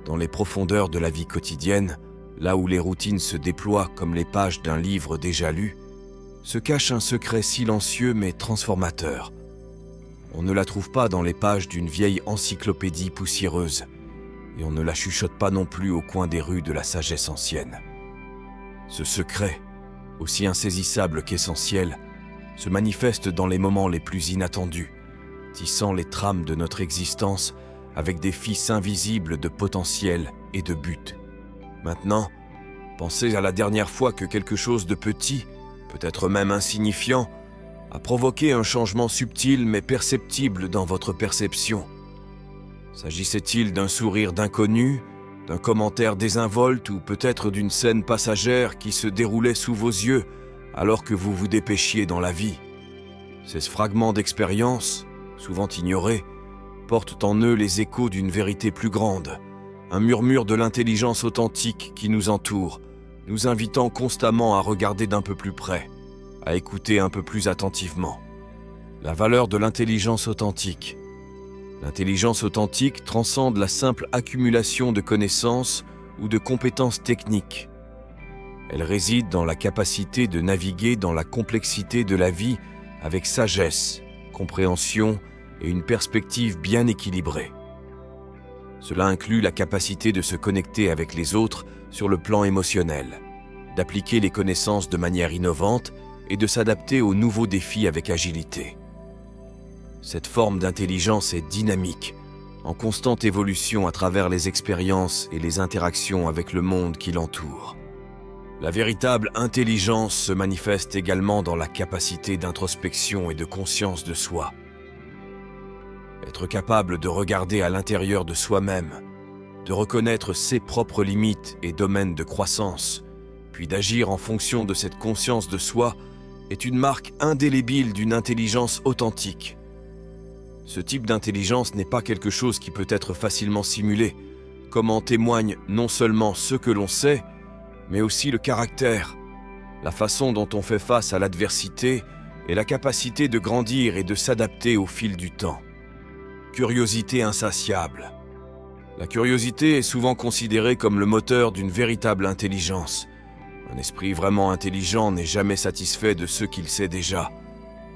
Dans les profondeurs de la vie quotidienne, là où les routines se déploient comme les pages d'un livre déjà lu, se cache un secret silencieux mais transformateur. On ne la trouve pas dans les pages d'une vieille encyclopédie poussiéreuse, et on ne la chuchote pas non plus au coin des rues de la sagesse ancienne. Ce secret, aussi insaisissable qu'essentiel, se manifeste dans les moments les plus inattendus, tissant les trames de notre existence avec des fils invisibles de potentiel et de but. Maintenant, pensez à la dernière fois que quelque chose de petit, peut-être même insignifiant, a provoqué un changement subtil mais perceptible dans votre perception. S'agissait-il d'un sourire d'inconnu, d'un commentaire désinvolte ou peut-être d'une scène passagère qui se déroulait sous vos yeux alors que vous vous dépêchiez dans la vie? Ces fragments d'expérience, souvent ignorés, portent en eux les échos d'une vérité plus grande, un murmure de l'intelligence authentique qui nous entoure, nous invitant constamment à regarder d'un peu plus près, à écouter un peu plus attentivement. La valeur de l'intelligence authentique. L'intelligence authentique transcende la simple accumulation de connaissances ou de compétences techniques. Elle réside dans la capacité de naviguer dans la complexité de la vie avec sagesse, compréhension et une perspective bien équilibrée. Cela inclut la capacité de se connecter avec les autres sur le plan émotionnel, d'appliquer les connaissances de manière innovante et de s'adapter aux nouveaux défis avec agilité. Cette forme d'intelligence est dynamique, en constante évolution à travers les expériences et les interactions avec le monde qui l'entoure. La véritable intelligence se manifeste également dans la capacité d'introspection et de conscience de soi. Être capable de regarder à l'intérieur de soi-même, de reconnaître ses propres limites et domaines de croissance, puis d'agir en fonction de cette conscience de soi, est une marque indélébile d'une intelligence authentique. Ce type d'intelligence n'est pas quelque chose qui peut être facilement simulé, comme en témoignent non seulement ce que l'on sait, mais aussi le caractère, la façon dont on fait face à l'adversité et la capacité de grandir et de s'adapter au fil du temps. Curiosité insatiable. La curiosité est souvent considérée comme le moteur d'une véritable intelligence. Un esprit vraiment intelligent n'est jamais satisfait de ce qu'il sait déjà.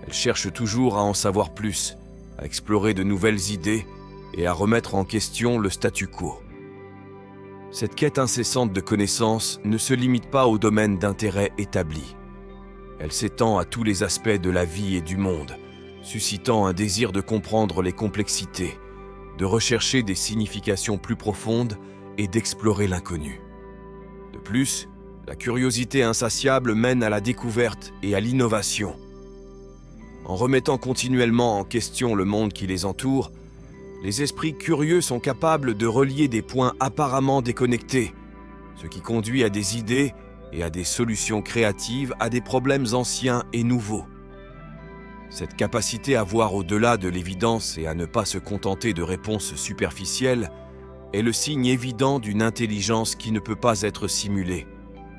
Elle cherche toujours à en savoir plus, à explorer de nouvelles idées et à remettre en question le statu quo. Cette quête incessante de connaissances ne se limite pas au domaine d'intérêt établi. Elle s'étend à tous les aspects de la vie et du monde, suscitant un désir de comprendre les complexités, de rechercher des significations plus profondes et d'explorer l'inconnu. De plus, la curiosité insatiable mène à la découverte et à l'innovation. En remettant continuellement en question le monde qui les entoure, les esprits curieux sont capables de relier des points apparemment déconnectés, ce qui conduit à des idées et à des solutions créatives à des problèmes anciens et nouveaux. Cette capacité à voir au-delà de l'évidence et à ne pas se contenter de réponses superficielles est le signe évident d'une intelligence qui ne peut pas être simulée,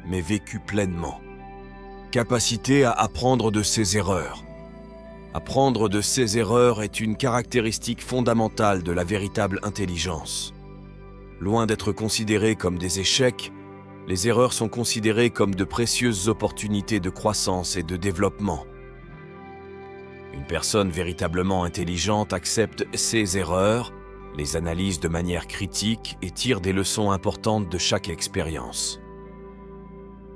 mais vécue pleinement. Capacité à apprendre de ses erreurs. Apprendre de ses erreurs est une caractéristique fondamentale de la véritable intelligence. Loin d'être considérées comme des échecs, les erreurs sont considérées comme de précieuses opportunités de croissance et de développement. Une personne véritablement intelligente accepte ses erreurs, les analyse de manière critique et tire des leçons importantes de chaque expérience.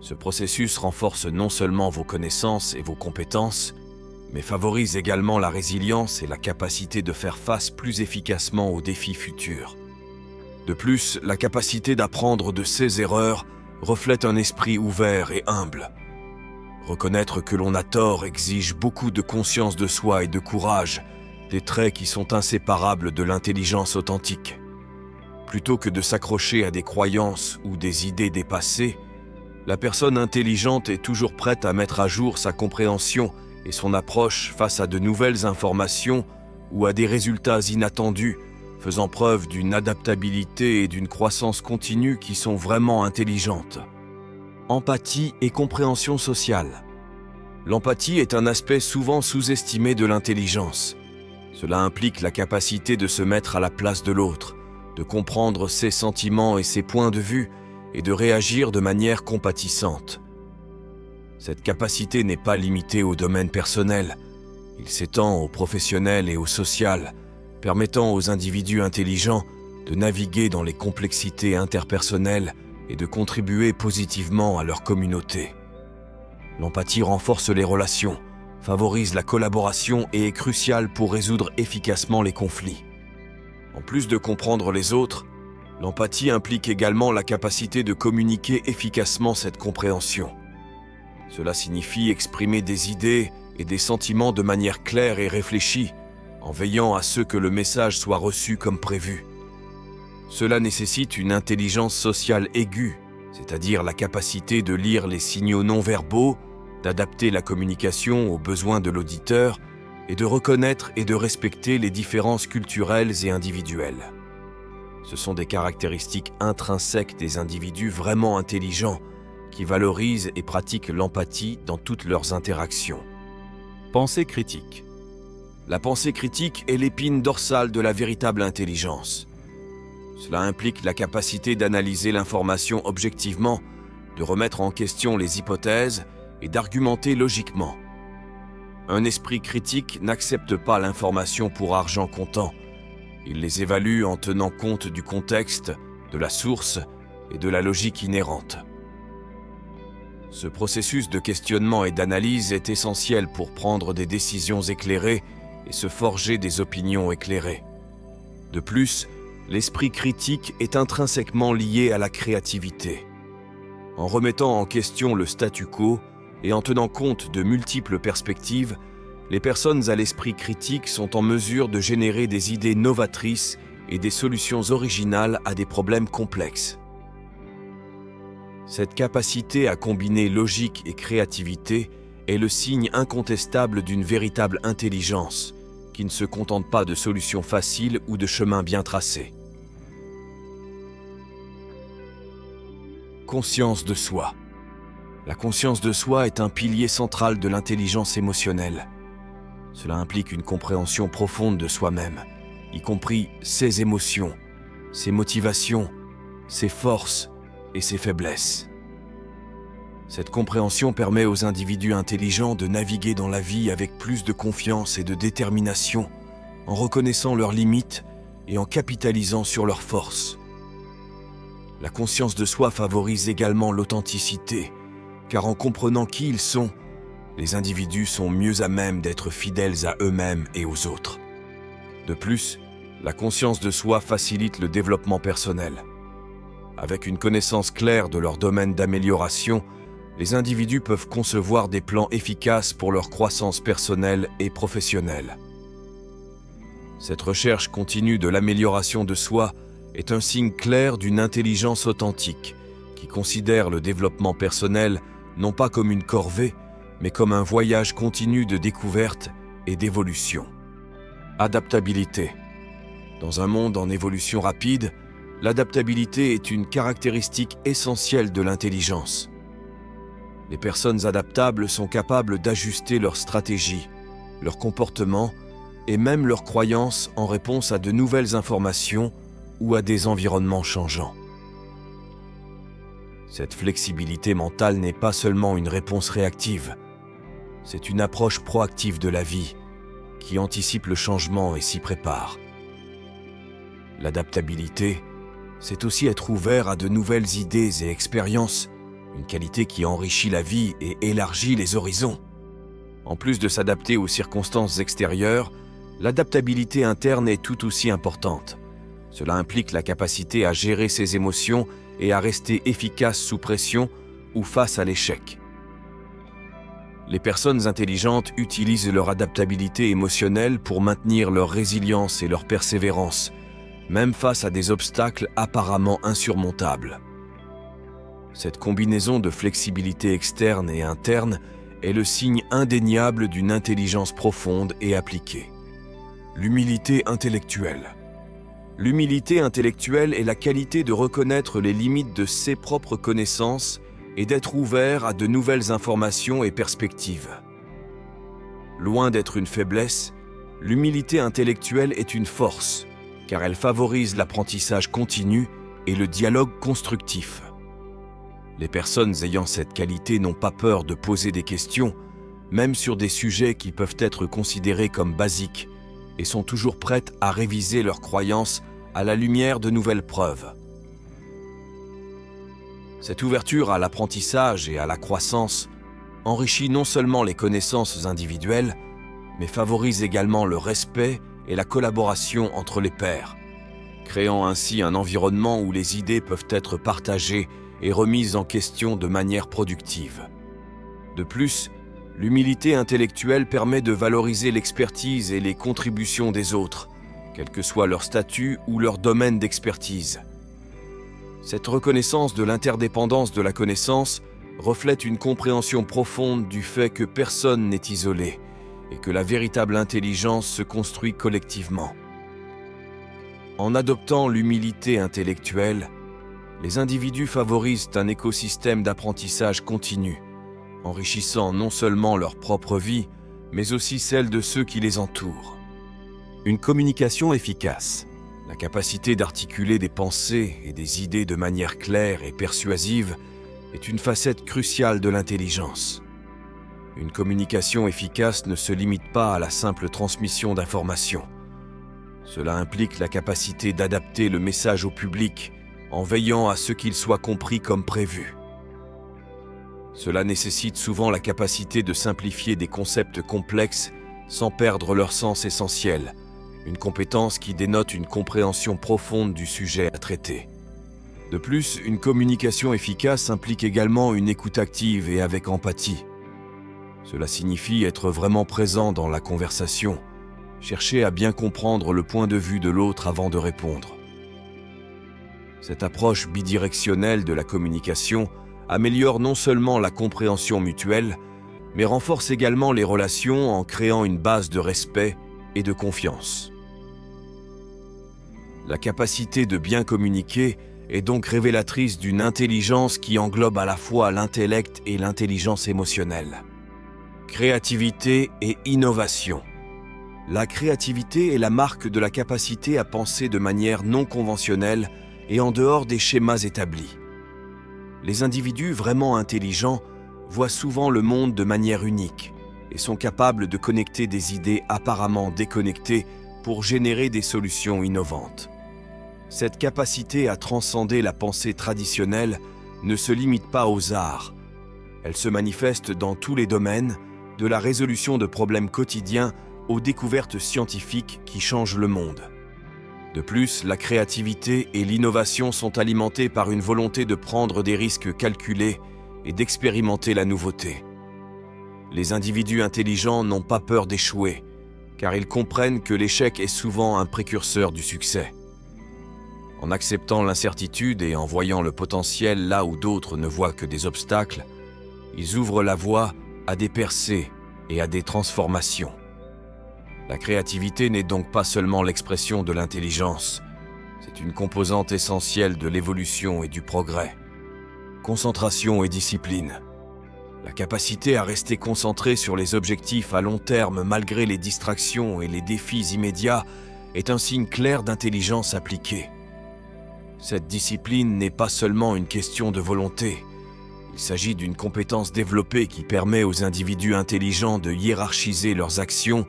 Ce processus renforce non seulement vos connaissances et vos compétences, mais favorise également la résilience et la capacité de faire face plus efficacement aux défis futurs. De plus, la capacité d'apprendre de ses erreurs reflète un esprit ouvert et humble. Reconnaître que l'on a tort exige beaucoup de conscience de soi et de courage, des traits qui sont inséparables de l'intelligence authentique. Plutôt que de s'accrocher à des croyances ou des idées dépassées, la personne intelligente est toujours prête à mettre à jour sa compréhension et son approche face à de nouvelles informations ou à des résultats inattendus, faisant preuve d'une adaptabilité et d'une croissance continue qui sont vraiment intelligentes. Empathie et compréhension sociale. L'empathie est un aspect souvent sous-estimé de l'intelligence. Cela implique la capacité de se mettre à la place de l'autre, de comprendre ses sentiments et ses points de vue et de réagir de manière compatissante. Cette capacité n'est pas limitée au domaine personnel, il s'étend au professionnel et au social, permettant aux individus intelligents de naviguer dans les complexités interpersonnelles et de contribuer positivement à leur communauté. L'empathie renforce les relations, favorise la collaboration et est cruciale pour résoudre efficacement les conflits. En plus de comprendre les autres, l'empathie implique également la capacité de communiquer efficacement cette compréhension. Cela signifie exprimer des idées et des sentiments de manière claire et réfléchie, en veillant à ce que le message soit reçu comme prévu. Cela nécessite une intelligence sociale aiguë, c'est-à-dire la capacité de lire les signaux non-verbaux, d'adapter la communication aux besoins de l'auditeur et de reconnaître et de respecter les différences culturelles et individuelles. Ce sont des caractéristiques intrinsèques des individus vraiment intelligents qui valorisent et pratiquent l'empathie dans toutes leurs interactions. Pensée critique. La pensée critique est l'épine dorsale de la véritable intelligence. Cela implique la capacité d'analyser l'information objectivement, de remettre en question les hypothèses et d'argumenter logiquement. Un esprit critique n'accepte pas l'information pour argent comptant. Il les évalue en tenant compte du contexte, de la source et de la logique inhérente. Ce processus de questionnement et d'analyse est essentiel pour prendre des décisions éclairées et se forger des opinions éclairées. De plus, l'esprit critique est intrinsèquement lié à la créativité. En remettant en question le statu quo et en tenant compte de multiples perspectives, les personnes à l'esprit critique sont en mesure de générer des idées novatrices et des solutions originales à des problèmes complexes. Cette capacité à combiner logique et créativité est le signe incontestable d'une véritable intelligence, qui ne se contente pas de solutions faciles ou de chemins bien tracés. Conscience de soi. La conscience de soi est un pilier central de l'intelligence émotionnelle. Cela implique une compréhension profonde de soi-même, y compris ses émotions, ses motivations, ses forces et ses faiblesses. Cette compréhension permet aux individus intelligents de naviguer dans la vie avec plus de confiance et de détermination, en reconnaissant leurs limites et en capitalisant sur leurs forces. La conscience de soi favorise également l'authenticité, car en comprenant qui ils sont, les individus sont mieux à même d'être fidèles à eux-mêmes et aux autres. De plus, la conscience de soi facilite le développement personnel. Avec une connaissance claire de leur domaine d'amélioration, les individus peuvent concevoir des plans efficaces pour leur croissance personnelle et professionnelle. Cette recherche continue de l'amélioration de soi est un signe clair d'une intelligence authentique qui considère le développement personnel non pas comme une corvée, mais comme un voyage continu de découverte et d'évolution. Adaptabilité. Dans un monde en évolution rapide, l'adaptabilité est une caractéristique essentielle de l'intelligence. Les personnes adaptables sont capables d'ajuster leur stratégie, leur comportement et même leurs croyances en réponse à de nouvelles informations ou à des environnements changeants. Cette flexibilité mentale n'est pas seulement une réponse réactive, c'est une approche proactive de la vie qui anticipe le changement et s'y prépare. L'adaptabilité, c'est aussi être ouvert à de nouvelles idées et expériences, une qualité qui enrichit la vie et élargit les horizons. En plus de s'adapter aux circonstances extérieures, l'adaptabilité interne est tout aussi importante. Cela implique la capacité à gérer ses émotions et à rester efficace sous pression ou face à l'échec. Les personnes intelligentes utilisent leur adaptabilité émotionnelle pour maintenir leur résilience et leur persévérance, même face à des obstacles apparemment insurmontables. Cette combinaison de flexibilité externe et interne est le signe indéniable d'une intelligence profonde et appliquée. L'humilité intellectuelle. L'humilité intellectuelle est la qualité de reconnaître les limites de ses propres connaissances et d'être ouvert à de nouvelles informations et perspectives. Loin d'être une faiblesse, l'humilité intellectuelle est une force, car elle favorise l'apprentissage continu et le dialogue constructif. Les personnes ayant cette qualité n'ont pas peur de poser des questions, même sur des sujets qui peuvent être considérés comme basiques, et sont toujours prêtes à réviser leurs croyances à la lumière de nouvelles preuves. Cette ouverture à l'apprentissage et à la croissance enrichit non seulement les connaissances individuelles, mais favorise également le respect et la collaboration entre les pairs, créant ainsi un environnement où les idées peuvent être partagées et remises en question de manière productive. De plus, l'humilité intellectuelle permet de valoriser l'expertise et les contributions des autres, quel que soit leur statut ou leur domaine d'expertise. Cette reconnaissance de l'interdépendance de la connaissance reflète une compréhension profonde du fait que personne n'est isolé et que la véritable intelligence se construit collectivement. En adoptant l'humilité intellectuelle, les individus favorisent un écosystème d'apprentissage continu, enrichissant non seulement leur propre vie, mais aussi celle de ceux qui les entourent. Une communication efficace, la capacité d'articuler des pensées et des idées de manière claire et persuasive, est une facette cruciale de l'intelligence. Une communication efficace ne se limite pas à la simple transmission d'informations. Cela implique la capacité d'adapter le message au public en veillant à ce qu'il soit compris comme prévu. Cela nécessite souvent la capacité de simplifier des concepts complexes sans perdre leur sens essentiel, une compétence qui dénote une compréhension profonde du sujet à traiter. De plus, une communication efficace implique également une écoute active et avec empathie. Cela signifie être vraiment présent dans la conversation, chercher à bien comprendre le point de vue de l'autre avant de répondre. Cette approche bidirectionnelle de la communication améliore non seulement la compréhension mutuelle, mais renforce également les relations en créant une base de respect et de confiance. La capacité de bien communiquer est donc révélatrice d'une intelligence qui englobe à la fois l'intellect et l'intelligence émotionnelle. Créativité et innovation. La créativité est la marque de la capacité à penser de manière non conventionnelle et en dehors des schémas établis. Les individus vraiment intelligents voient souvent le monde de manière unique et sont capables de connecter des idées apparemment déconnectées pour générer des solutions innovantes. Cette capacité à transcender la pensée traditionnelle ne se limite pas aux arts. Elle se manifeste dans tous les domaines, de la résolution de problèmes quotidiens aux découvertes scientifiques qui changent le monde. De plus, la créativité et l'innovation sont alimentées par une volonté de prendre des risques calculés et d'expérimenter la nouveauté. Les individus intelligents n'ont pas peur d'échouer, car ils comprennent que l'échec est souvent un précurseur du succès. En acceptant l'incertitude et en voyant le potentiel là où d'autres ne voient que des obstacles, ils ouvrent la voie à des percées et à des transformations. La créativité n'est donc pas seulement l'expression de l'intelligence, c'est une composante essentielle de l'évolution et du progrès. Concentration et discipline. La capacité à rester concentré sur les objectifs à long terme malgré les distractions et les défis immédiats est un signe clair d'intelligence appliquée. Cette discipline n'est pas seulement une question de volonté. Il s'agit d'une compétence développée qui permet aux individus intelligents de hiérarchiser leurs actions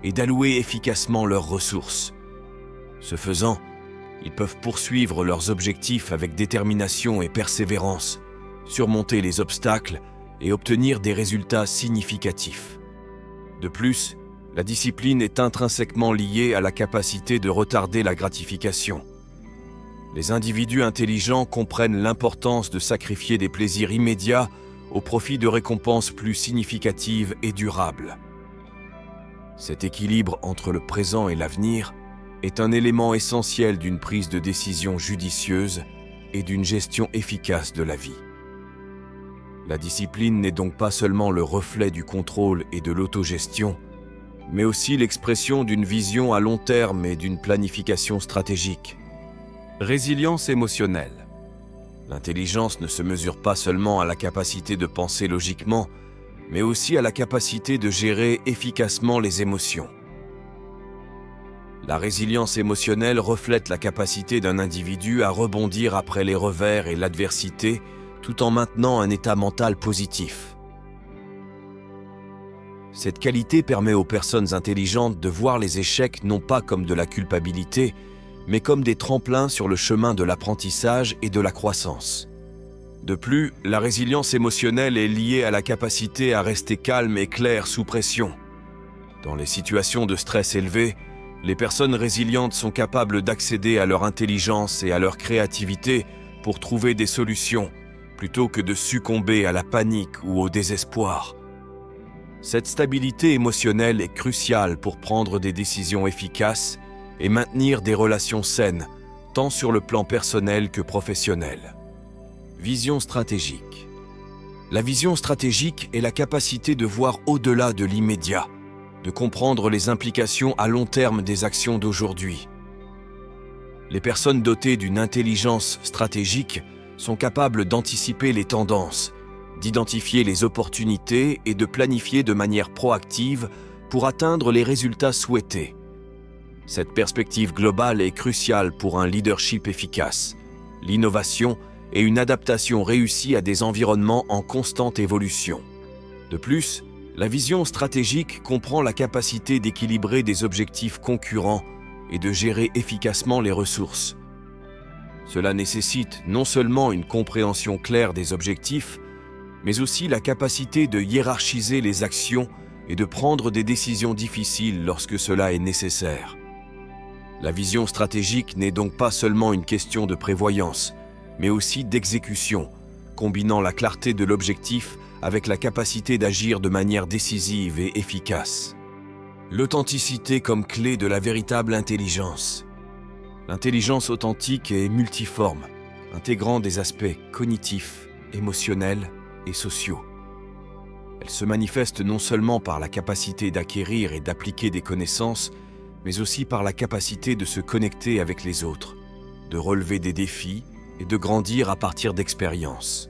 et d'allouer efficacement leurs ressources. Ce faisant, ils peuvent poursuivre leurs objectifs avec détermination et persévérance, surmonter les obstacles et obtenir des résultats significatifs. De plus, la discipline est intrinsèquement liée à la capacité de retarder la gratification. Les individus intelligents comprennent l'importance de sacrifier des plaisirs immédiats au profit de récompenses plus significatives et durables. Cet équilibre entre le présent et l'avenir est un élément essentiel d'une prise de décision judicieuse et d'une gestion efficace de la vie. La discipline n'est donc pas seulement le reflet du contrôle et de l'autogestion, mais aussi l'expression d'une vision à long terme et d'une planification stratégique. Résilience émotionnelle. L'intelligence ne se mesure pas seulement à la capacité de penser logiquement, mais aussi à la capacité de gérer efficacement les émotions. La résilience émotionnelle reflète la capacité d'un individu à rebondir après les revers et l'adversité, tout en maintenant un état mental positif. Cette qualité permet aux personnes intelligentes de voir les échecs non pas comme de la culpabilité, mais comme des tremplins sur le chemin de l'apprentissage et de la croissance. De plus, la résilience émotionnelle est liée à la capacité à rester calme et clair sous pression. Dans les situations de stress élevé, les personnes résilientes sont capables d'accéder à leur intelligence et à leur créativité pour trouver des solutions, plutôt que de succomber à la panique ou au désespoir. Cette stabilité émotionnelle est cruciale pour prendre des décisions efficaces et maintenir des relations saines, tant sur le plan personnel que professionnel. Vision stratégique. La vision stratégique est la capacité de voir au-delà de l'immédiat, de comprendre les implications à long terme des actions d'aujourd'hui. Les personnes dotées d'une intelligence stratégique sont capables d'anticiper les tendances, d'identifier les opportunités et de planifier de manière proactive pour atteindre les résultats souhaités. Cette perspective globale est cruciale pour un leadership efficace, l'innovation et une adaptation réussie à des environnements en constante évolution. De plus, la vision stratégique comprend la capacité d'équilibrer des objectifs concurrents et de gérer efficacement les ressources. Cela nécessite non seulement une compréhension claire des objectifs, mais aussi la capacité de hiérarchiser les actions et de prendre des décisions difficiles lorsque cela est nécessaire. La vision stratégique n'est donc pas seulement une question de prévoyance, mais aussi d'exécution, combinant la clarté de l'objectif avec la capacité d'agir de manière décisive et efficace. L'authenticité comme clé de la véritable intelligence. L'intelligence authentique est multiforme, intégrant des aspects cognitifs, émotionnels et sociaux. Elle se manifeste non seulement par la capacité d'acquérir et d'appliquer des connaissances, mais aussi par la capacité de se connecter avec les autres, de relever des défis et de grandir à partir d'expériences.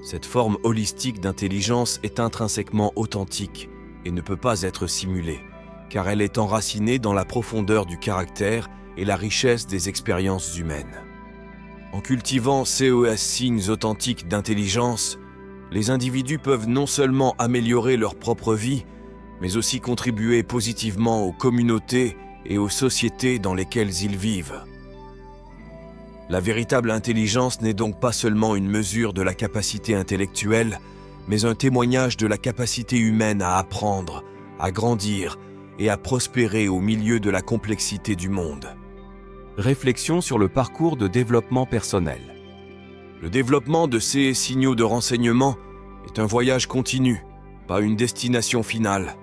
Cette forme holistique d'intelligence est intrinsèquement authentique et ne peut pas être simulée, car elle est enracinée dans la profondeur du caractère et la richesse des expériences humaines. En cultivant ces signes authentiques d'intelligence, les individus peuvent non seulement améliorer leur propre vie, mais aussi contribuer positivement aux communautés et aux sociétés dans lesquelles ils vivent. La véritable intelligence n'est donc pas seulement une mesure de la capacité intellectuelle, mais un témoignage de la capacité humaine à apprendre, à grandir et à prospérer au milieu de la complexité du monde. Réflexion sur le parcours de développement personnel. Le développement de ces signaux de renseignement est un voyage continu, pas une destination finale.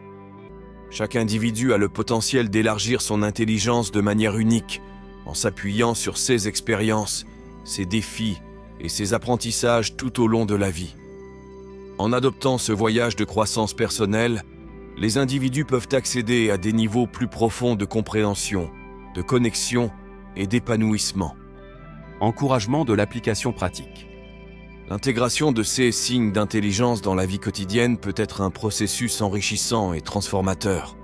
Chaque individu a le potentiel d'élargir son intelligence de manière unique, en s'appuyant sur ses expériences, ses défis et ses apprentissages tout au long de la vie. En adoptant ce voyage de croissance personnelle, les individus peuvent accéder à des niveaux plus profonds de compréhension, de connexion et d'épanouissement. Encouragement de l'application pratique. L'intégration de ces signes d'intelligence dans la vie quotidienne peut être un processus enrichissant et transformateur.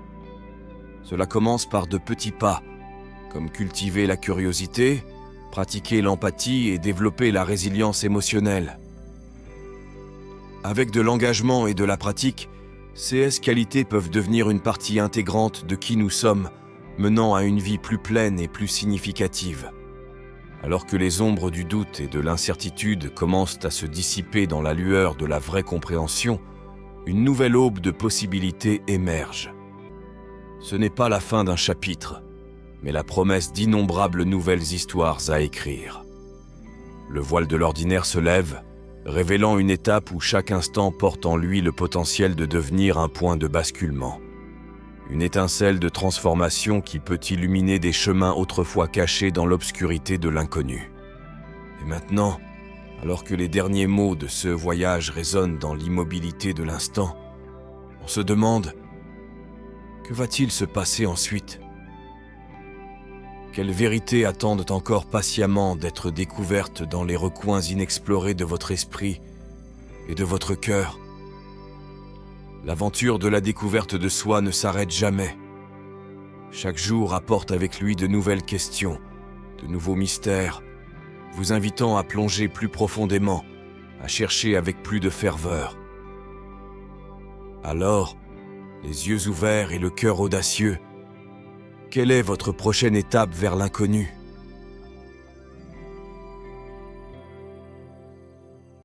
Cela commence par de petits pas, comme cultiver la curiosité, pratiquer l'empathie et développer la résilience émotionnelle. Avec de l'engagement et de la pratique, ces qualités peuvent devenir une partie intégrante de qui nous sommes, menant à une vie plus pleine et plus significative. Alors que les ombres du doute et de l'incertitude commencent à se dissiper dans la lueur de la vraie compréhension, une nouvelle aube de possibilités émerge. Ce n'est pas la fin d'un chapitre, mais la promesse d'innombrables nouvelles histoires à écrire. Le voile de l'ordinaire se lève, révélant une étape où chaque instant porte en lui le potentiel de devenir un point de basculement. Une étincelle de transformation qui peut illuminer des chemins autrefois cachés dans l'obscurité de l'inconnu. Et maintenant, alors que les derniers mots de ce voyage résonnent dans l'immobilité de l'instant, on se demande: que va-t-il se passer ensuite? Quelles vérités attendent encore patiemment d'être découvertes dans les recoins inexplorés de votre esprit et de votre cœur? L'aventure de la découverte de soi ne s'arrête jamais. Chaque jour apporte avec lui de nouvelles questions, de nouveaux mystères, vous invitant à plonger plus profondément, à chercher avec plus de ferveur. Alors, les yeux ouverts et le cœur audacieux, quelle est votre prochaine étape vers l'inconnu ?